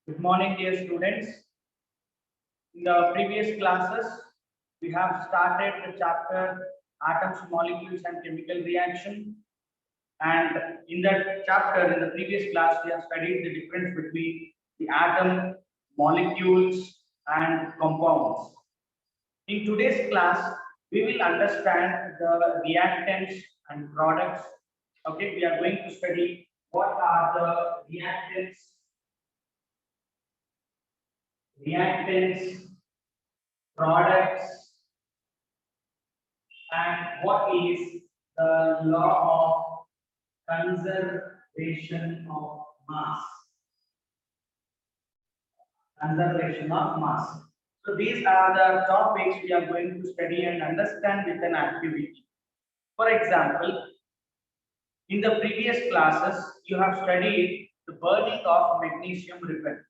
Good morning, dear students. In the previous classes, we have started the chapter Atoms, Molecules, and Chemical Reaction. And in that chapter, in the previous class, we have studied the difference between the atom, molecules, and compounds. In today's class, we will understand the reactants and products. Okay, we are going to study what are the reactants, products, and what is the law of conservation of mass. Conservation of mass. So these are the topics we are going to study and understand with an activity. For example, in the previous classes, you have studied the burning of magnesium ribbon.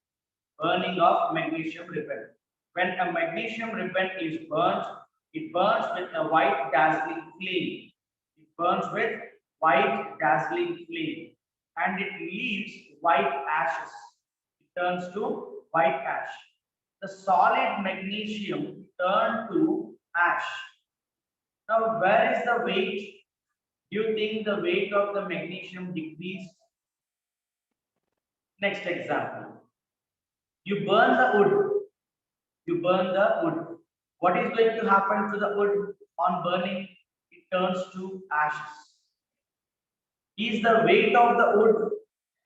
Burning of magnesium ribbon. When a magnesium ribbon is burnt, it burns with a white dazzling flame. It burns with white dazzling flame and it leaves white ashes. It turns to white ash. The solid magnesium turned to ash. Now, where is the weight? Do you think the weight of the magnesium decreased? Next example. You burn the wood. You burn the wood. What is going to happen to the wood on burning? It turns to ashes. Is the weight of the wood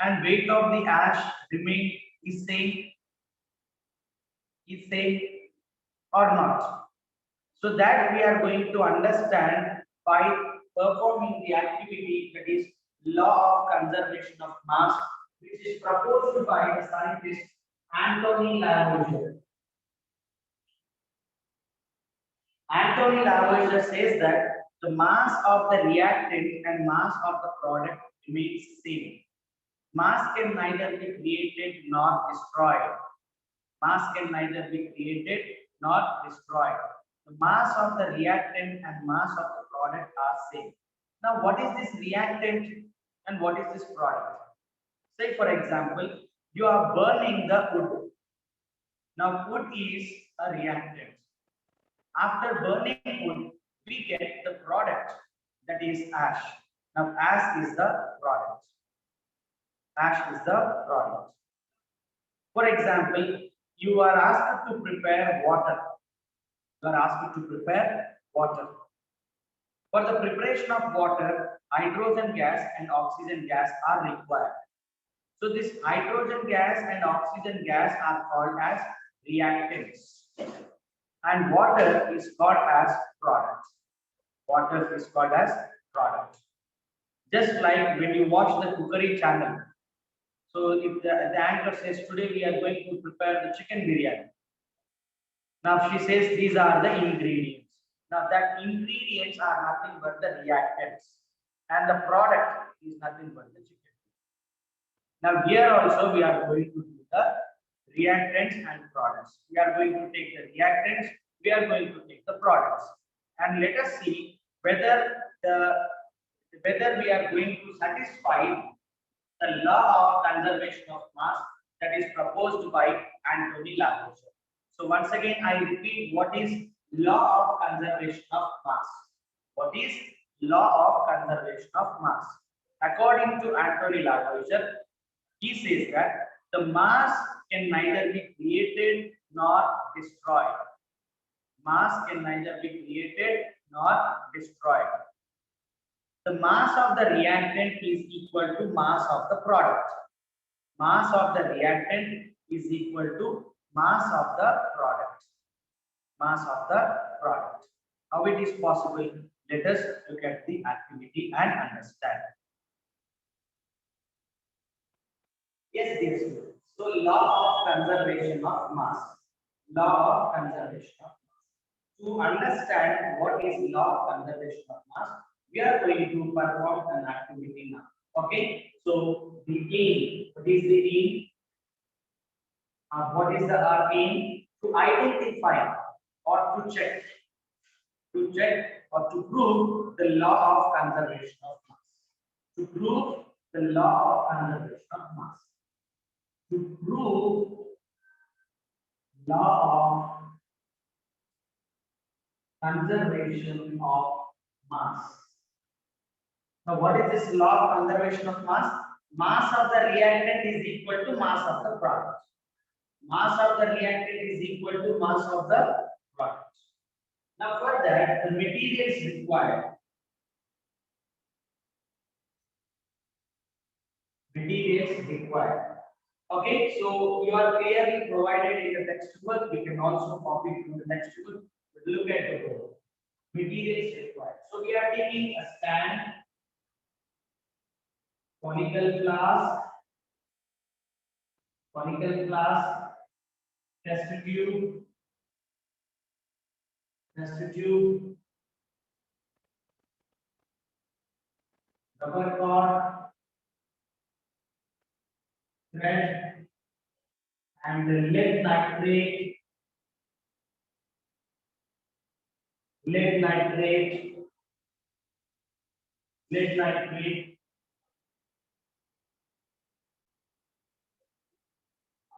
and weight of the ash remain the same? Is same or not? So that we are going to understand by performing the activity, that is law of conservation of mass, which is proposed by the scientist Anthony Lavoisier. Anthony Lavoisier says that the mass of the reactant and mass of the product remains same. Mass can neither be created nor destroyed. Mass can neither be created nor destroyed. The mass of the reactant and mass of the product are same. Now, what is this reactant and what is this product? Say, for example, you are burning the wood. Now, wood is a reactant. After burning wood, we get the product, that is ash. Now, ash is the product. Ash is the product. For example, you are asked to prepare water. You are asked to prepare water. For the preparation of water, hydrogen gas and oxygen gas are required. So this hydrogen gas and oxygen gas are called as reactants. And water is called as product. Water is called as product. Just like when you watch the cookery channel. So if the anchor says today we are going to prepare the chicken biryani. Now she says these are the ingredients. Now that ingredients are nothing but the reactants. And the product is nothing but the chicken. Now here also we are going to do the reactants and products. We are going to take the reactants, we are going to take the products. And let us see whether we are going to satisfy the law of conservation of mass that is proposed by Anthony Lavoisier. So once again I repeat, what is law of conservation of mass? What is law of conservation of mass? According to Anthony Lavoisier, he says that the mass can neither be created nor destroyed. Mass can neither be created nor destroyed. The mass of the reactant is equal to mass of the product. Mass of the reactant is equal to mass of the product. Mass of the product. How it is possible? Let us look at the activity and understand. Yes, dear students. So, law of conservation of mass. Law of conservation of mass. To understand what is law of conservation of mass, we are going to perform an activity now. Okay. So, the aim. What is the aim? What is the aim? To identify or to check or to prove the law of conservation of mass. To prove the law of conservation of mass. to prove law of conservation of mass. Now, what is this law of conservation of mass? Mass of the reactant is equal to mass of the product. Mass of the reactant is equal to mass of the product. Now, for that, the materials required. Materials required. Okay, so you are clearly provided in the textbook. You can also copy from the textbook. But look at the board. Materials required. So we are taking a stand, conical glass, test tube, rubber cord, thread, and lead nitrate,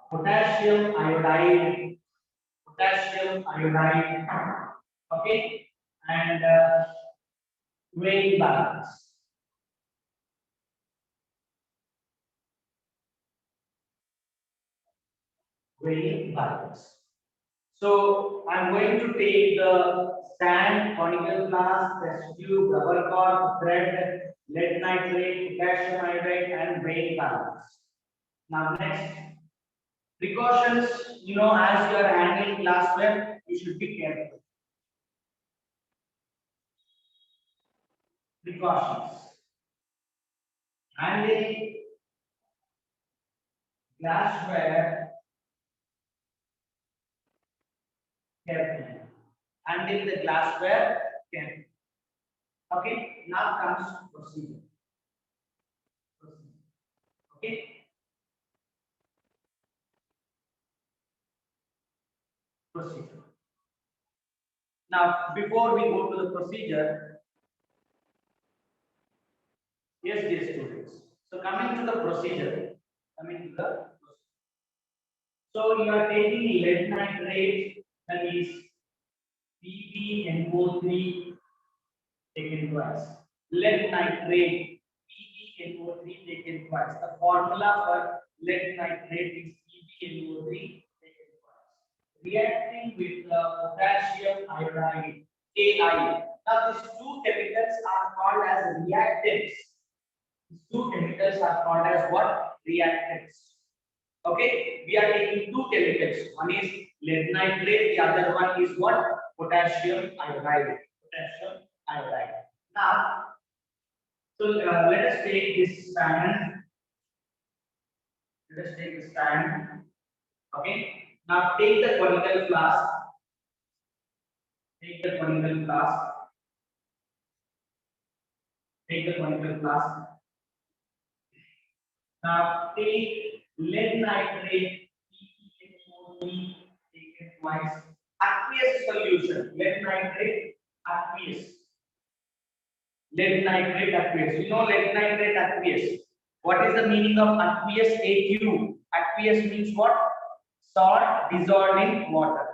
potassium iodide, okay, and weight balance. Weight balance. So I'm going to take the sand, conical glass, test tube, rubber cord, thread, lead nitrate, potassium iodide, and weight balance. Now next, precautions. You know, as you are handling glassware, you should be careful. Precautions. Handling glassware carefully. Handle the glassware carefully. Okay, now comes procedure. Okay, procedure. Now, before we go to the procedure, yes, dear students. So coming to the procedure, so you are taking lead nitrate, that is PbNO3 taken twice. Lead nitrate, PbNO3 taken twice. The formula for lead nitrate is PbNO3 taken twice. Reacting with potassium iodide, Ai. Now these two chemicals are called as reactants. These two chemicals are called as what? Reactants. Okay, we are taking two chemicals. One is lead nitrate, the other one is what? Potassium iodide. Potassium iodide. Now, so let us take this stand. Let us take the stand. Okay. Now take the conical flask. Take the conical flask. Take the conical flask. Now take lead nitrate, PeNO3 taken twice. Aqueous solution. Lead nitrate, aqueous. Lead nitrate aqueous. You know lead nitrate aqueous. What is the meaning of aqueous? AQ. Aqueous means what? Salt dissolved in water.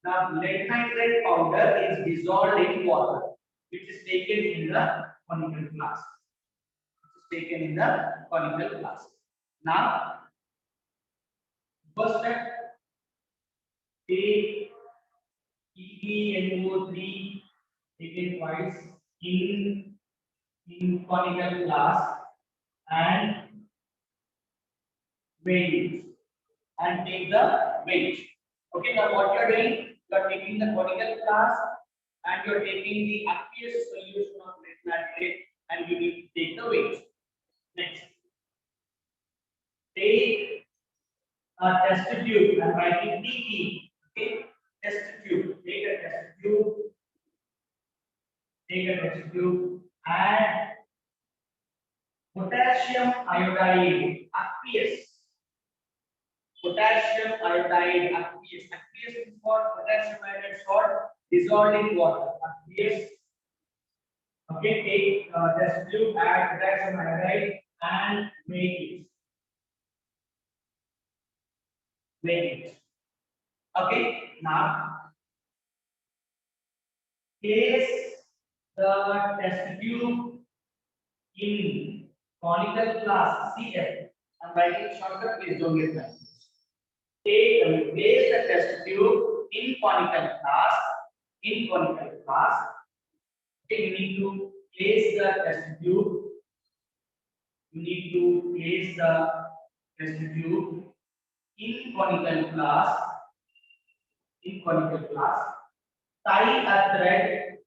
Now lead nitrate powder is dissolved in water, which is taken in the conical flask. Now, first step, take PbNO3 taken twice in conical flask and weigh it and take the weight. Okay, now what you are doing? You are taking the conical flask and you are taking the aqueous solution of lead nitrate and you need to take the weight. Next, take a test tube. I'm writing TT. Okay, test tube. Take a test tube. Add potassium iodide aqueous. Potassium iodide aqueous. Aqueous is for potassium iodide salt dissolved in water. Aqueous. Okay, take test tube, add potassium iodide and make it. weighing it. Okay, now place the test tube in conical glass CF. I'm writing shortcut, please don't get confused. Place the test tube in conical glass. In conical glass, okay, you need to place the test tube. You need to place the test tube in conical glass. In conical glass, tie a thread.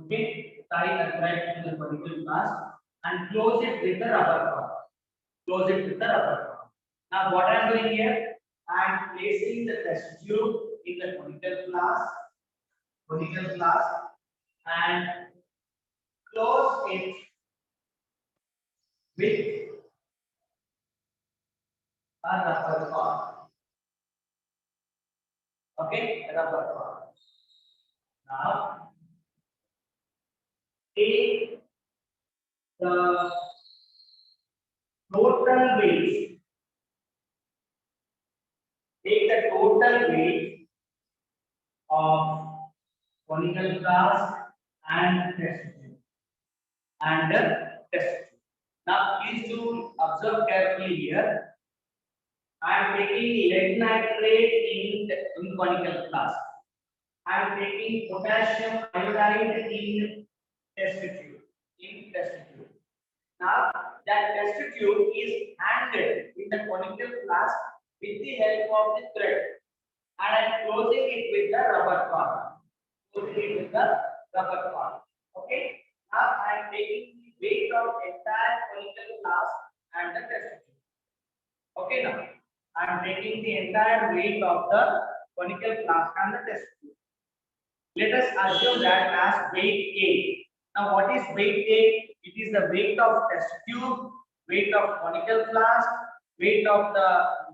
Okay, tie a thread to the conical glass and close it with the rubber band. Close it with the rubber band. Now, what I am doing here, I am placing the test tube in the conical glass, and close it with a rubber band. Okay, rubber band. Now, take the total weight. Take the total weight of conical glass and test tube and test tube. Now, please do observe carefully here. I am taking lead nitrate in conical glass. I am taking potassium iodide in test tube. In test tube. Now, that test tube is handled in the conical glass with the help of the thread, and I am closing it with the rubber band. Closing it with the rubber band. Okay. Now, I am taking the weight of entire conical glass and the test tube. Okay, now I am taking the entire weight of the conical glass and the test tube. Let us assume that as weight A. Now, what is weight A? It is the weight of test tube, weight of conical glass, weight of the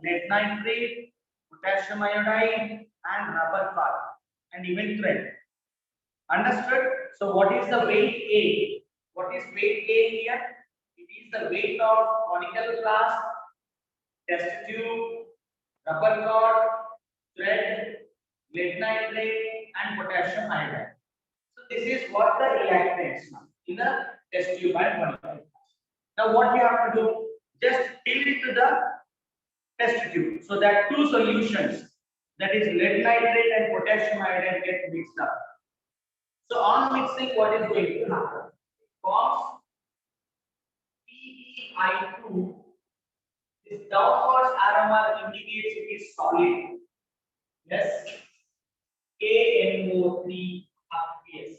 lead nitrate, potassium iodide, and rubber part, and even thread. Understood? So, what is the weight A? What is weight A here? It is the weight of conical glass, test tube, rubber cord, thread, lead nitrate, and potassium iodide. So this is what the reactants are in the test tube and conical glass. Now what we have to do? Just fill it to the test tube so that two solutions, that is lead nitrate and potassium iodide, get mixed up. So on mixing, what is going to happen? Forms PbI2. This downwards arrow indicates it is solid. Yes. KNO3 aqueous.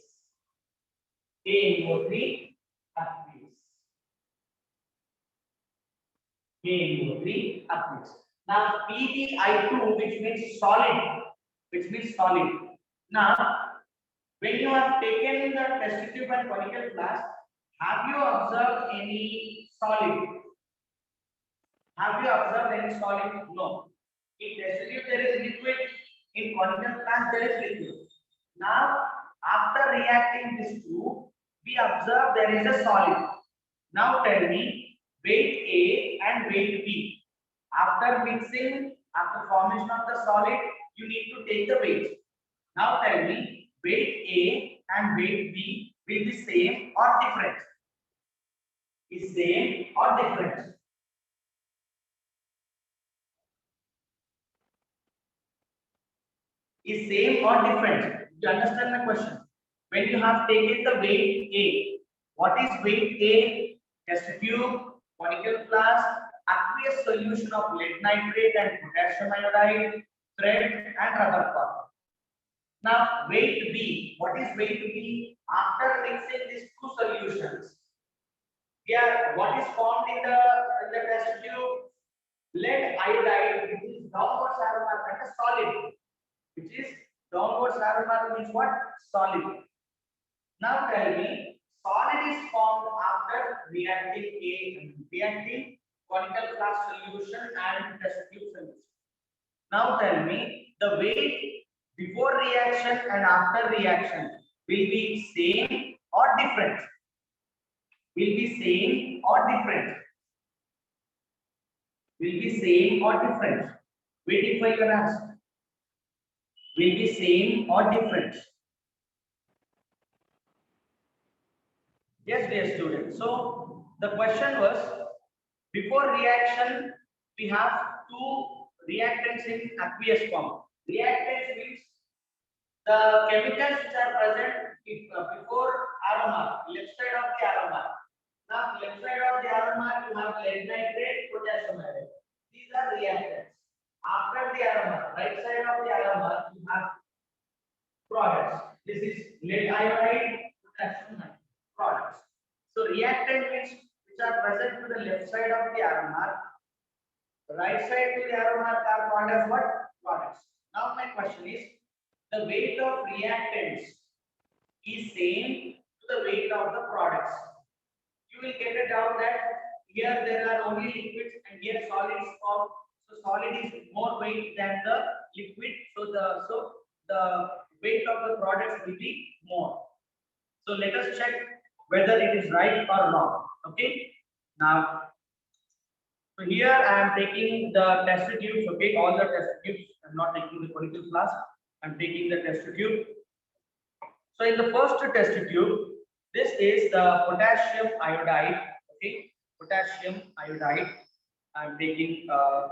KNO3 aqueous. KNO3 aqueous. Now PbI2, which means solid, Now, when you have taken the test tube and conical glass, have you observed any solid? Have you observed any solid? No. In test tube there is liquid. In conical glass there is liquid. Now, after reacting these two, we observe there is a solid. Now tell me weight A and weight B. After mixing, after formation of the solid, you need to take the weight. Now tell me weight A and weight B will be same or different? Is same or different? Is same or different? You understand the question? When you have taken the weight A, what is weight A? Test tube, conical glass, aqueous solution of lead nitrate and potassium iodide, thread, and rubber cord. Now, weight B. What is weight B? After mixing these two solutions, here what is formed in the test tube? Lead iodide, which is downwards arrow mark, and a solid, which is downwards arrow mark means what? Solid. Now tell me, solid is formed after reacting conical glass solution and test tube solution. Now tell me, the weight before reaction and after reaction will be same or different? Will be same or different? Will be same or different? Waiting for your answer. Will be same or different? Yes, dear students. So the question was, before reaction, we have two reactants in aqueous form. Reactants means the chemicals which are present before arrow mark, left side of the arrow mark. Now, left side of the arrow mark, you have lead nitrate, potassium iodide. These are reactants. After the arrow mark, right side of the arrow mark, you have products. This is lead iodide, potassium iodide, products. So, reactant means which are present to the left side of the arrow mark. The right side to the arrow mark are called as what? Products. Now, my question is, the weight of reactants is same to the weight of the products. You will get a doubt that here there are only liquids and here solids form. So solid is more weight than the liquid. So the weight of the products will be more. So let us check whether it is right or wrong. Okay. Now, so here I am taking the test tubes. Okay, all the test tubes. I'm not taking the particle flask. I'm taking the test tube. So in the first test tube, this is the potassium iodide. Okay, potassium iodide. I'm taking a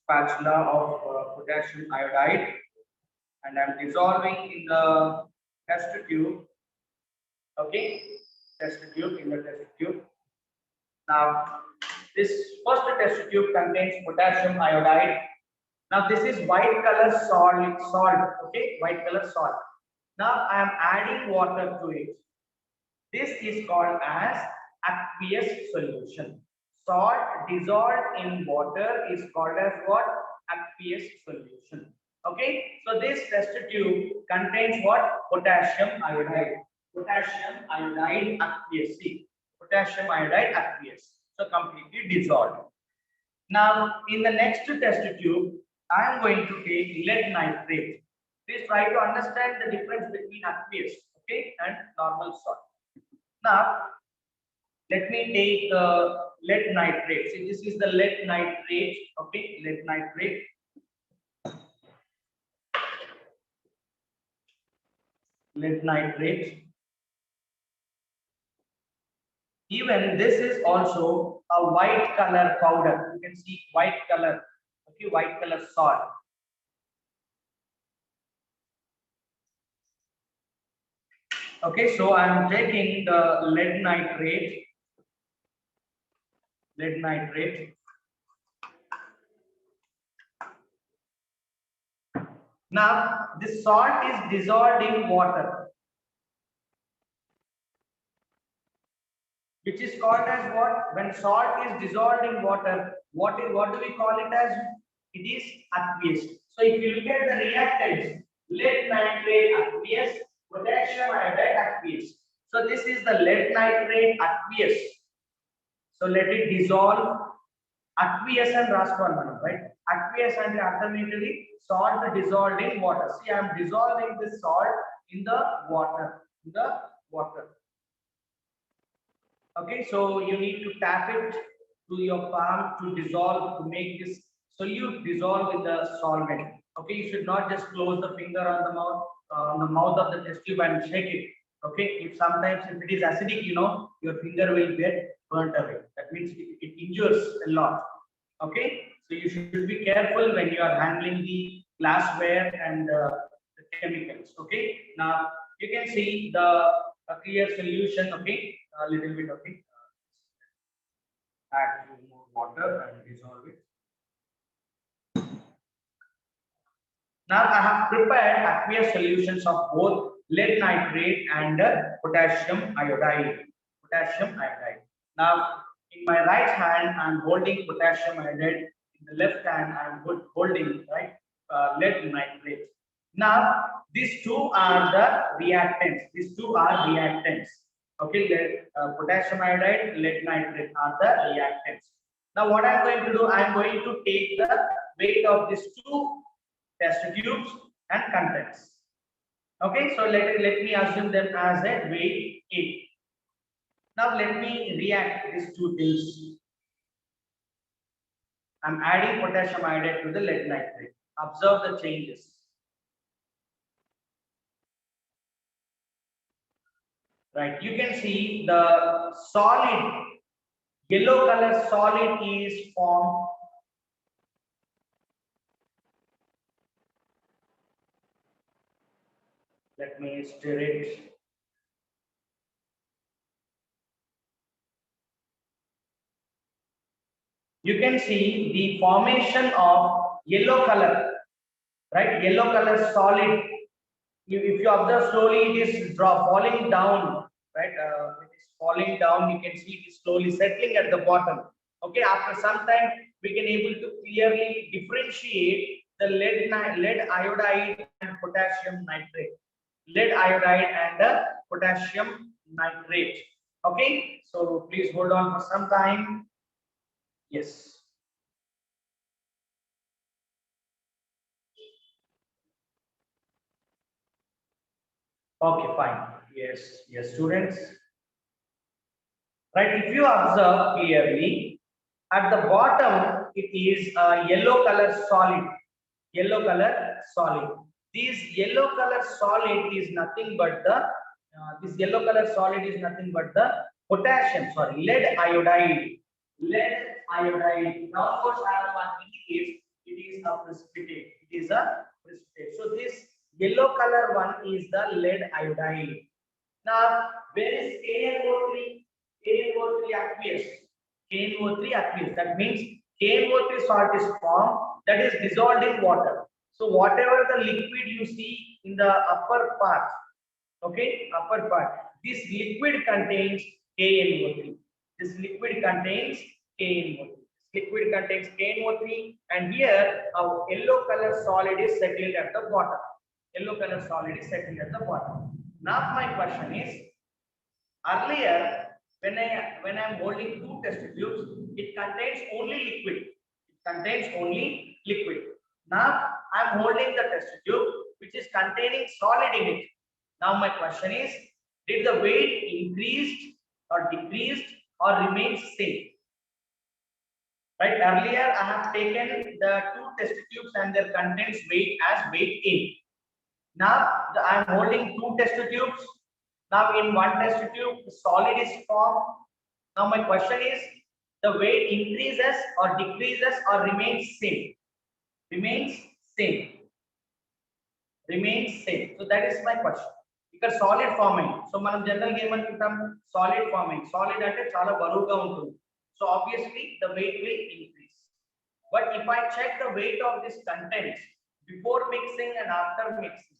spatula of potassium iodide and I'm dissolving in the test tube. Okay, test tube in the test tube. Now, this first test tube contains potassium iodide. Now, this is white color salt. Okay, white color salt. Now, I am adding water to it. This is called as aqueous solution. Salt dissolved in water is called as what? Aqueous solution. Okay, so this test tube contains what? Potassium iodide. Potassium iodide aqueous. See, potassium iodide aqueous. So completely dissolved. Now, in the next test tube, I am going to take lead nitrate. Please try to understand the difference between aqueous, okay, and normal salt. Now, let me take the lead nitrate. See, this is the lead nitrate, okay, lead nitrate. Lead nitrate. Even this is also a white color powder. You can see white color, okay, white color salt. Okay, so I am taking the lead nitrate. Lead nitrate. Now, this salt is dissolved in water, which is called as what? When salt is dissolved in water, what do we call it as? It is aqueous. So, if you look at the reactants, lead nitrate aqueous, potassium iodide aqueous. So, this is the lead nitrate aqueous. So, let it dissolve. Aqueous and raspan, right? Aqueous and alternatively salt dissolved in water. See, I am dissolving this salt in the water. Okay, so you need to tap it to your palm to dissolve, to make this solute dissolve in the solvent. Okay, you should not just close the finger on the mouth of the test tube and shake it. Okay, if it is acidic, your finger will get burnt away. That means it injures a lot. Okay, so you should be careful when you are handling the glassware and the chemicals. Okay, now you can see the clear solution. Okay, a little bit. Okay, add few more water and dissolve it. Now I have prepared aqueous solutions of both lead nitrate and potassium iodide. Potassium iodide. Now in my right hand I am holding potassium iodide. In the left hand I am holding lead nitrate. Now these two are the reactants. These two are reactants. Okay, potassium iodide, lead nitrate are the reactants. Now what I am going to do, I am going to take the weight of these two test tubes and contents. Okay, so let me assume them as a weight A. Now let me react these two things. I'm adding potassium iodide to the lead nitrate. Observe the changes. Right, you can see the solid, yellow color solid is formed. Let me stir it. You can see the formation of yellow color, right? Yellow color solid. If you observe slowly, it is falling down, right? It is falling down. You can see it is slowly settling at the bottom. Okay, after some time, we can able to clearly differentiate the lead iodide and potassium nitrate. Lead iodide and the potassium nitrate. Okay, so please hold on for some time. Yes. Okay, fine. Yes, students. Right, if you observe clearly, at the bottom, it is a yellow color solid. Yellow color solid. This yellow color solid is nothing but the this yellow color solid is nothing but the potassium. Sorry, lead iodide. Lead iodide. Downwards arrow one indicates it is a precipitate. It is a precipitate. So this yellow color one is the lead iodide. Now, where is KNO3? KNO3 aqueous. KNO3 aqueous. That means KNO3 salt is formed that is dissolved in water. So whatever the liquid you see in the upper part, okay, upper part, this liquid contains KNO3. This liquid contains KNO3. Liquid contains KNO3, and here our yellow color solid is settled at the bottom. Yellow color solid is settled at the bottom. Now my question is, earlier when I'm holding two test tubes, it contains only liquid. It contains only liquid. Now I'm holding the test tube which is containing solid in it. Now my question is, did the weight increased or decreased or remains same? Right, earlier I have taken the two test tubes and their contents weight as weight A. Now I am holding two test tubes. Now in one test tube, the solid is formed. Now my question is, the weight increases or decreases or remains same? Remains same. Remains same. So that is my question. Because solid forming. So మనం general గా ఏమనుకుంటాం, solid forming. Solid అంటే చాలా బరువుగా ఉంటుంది. So obviously the weight will increase. But if I check the weight of this contents before mixing and after mixing,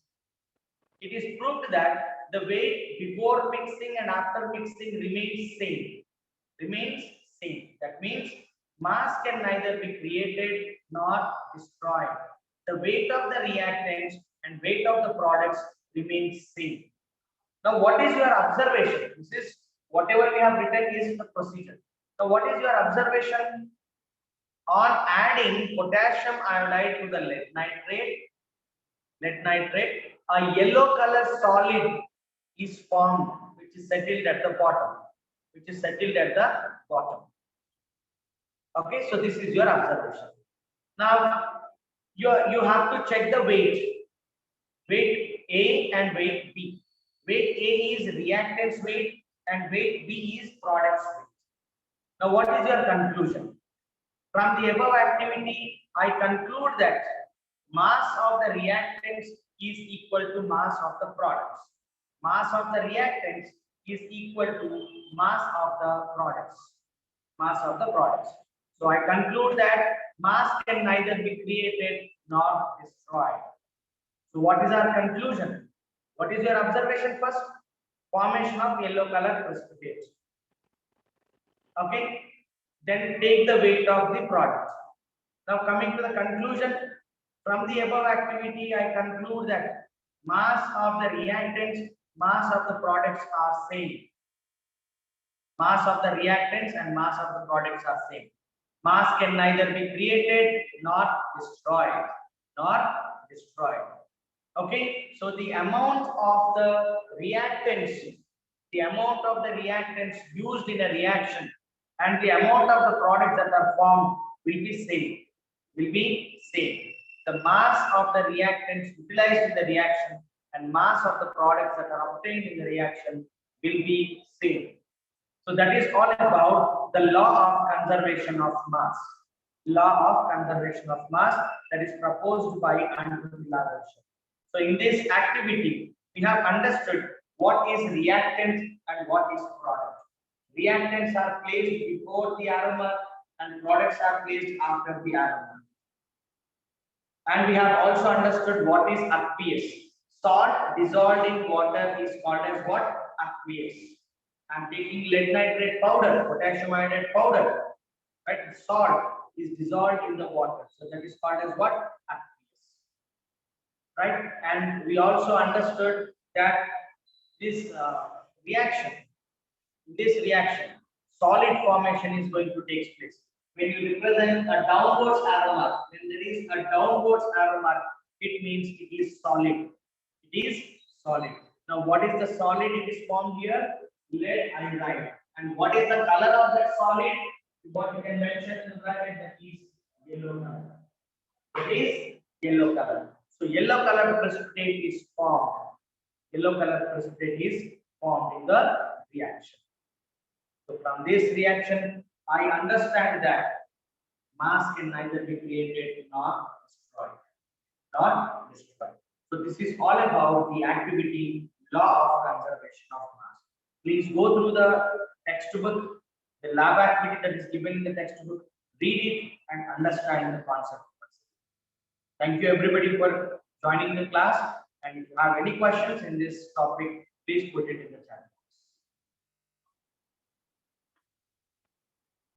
it is proved that the weight before mixing and after mixing remains same. Remains same. That means mass can neither be created nor destroyed. The weight of the reactants and weight of the products remains same. Now, what is your observation? This is whatever we have written is the procedure. Now, what is your observation on adding potassium iodide to the lead nitrate? Lead nitrate, a yellow color solid is formed, which is settled at the bottom. Which is settled at the bottom. Okay, so this is your observation. Now, you have to check the weight. Weight A and weight B. Weight A is reactants weight and weight B is products weight. Now, what is your conclusion? From the above activity, I conclude that mass of the reactants is equal to mass of the products. Mass of the reactants is equal to mass of the products. Mass of the products. So I conclude that mass can neither be created nor destroyed. So what is our conclusion? What is your observation first? Formation of yellow color precipitate. Okay. Then take the weight of the product. Now coming to the conclusion, from the above activity, I conclude that mass of the reactants, mass of the products are same. Mass of the reactants and mass of the products are same. Mass can neither be created nor destroyed. Nor destroyed. Okay, so the amount of the reactants, the amount of the reactants used in a reaction and the amount of the products that are formed will be same. Will be same. The mass of the reactants utilized in the reaction and mass of the products that are obtained in the reaction will be same. So that is all about the law of conservation of mass. Law of conservation of mass that is proposed by Anthony Lavoisier. So in this activity, we have understood what is reactant and what is product. Reactants are placed before the aroma and products are placed after the aroma. And we have also understood what is aqueous. Salt dissolved in water is called as what? Aqueous. I'm taking lead nitrate powder, potassium iodide powder, right? Salt is dissolved in the water, so that is called as what? Aqueous, right? And we also understood that this reaction, solid formation is going to take place. When you represent a downwards aroma, when there is a downwards aroma, it means it is solid. It is solid. Now, what is the solid it is formed here? Lead iodide. And what is the color of that solid? What you can mention in the bracket, that is yellow color. It is yellow color. So yellow color precipitate is formed. Yellow color precipitate is formed in the reaction. So from this reaction, I understand that mass can neither be created nor destroyed. Not destroyed. So this is all about the activity law of conservation of mass. Please go through the textbook, the lab activity that is given in the textbook, read it and understand the concept. Thank you everybody for joining the class. And if you have any questions in this topic, please put it in the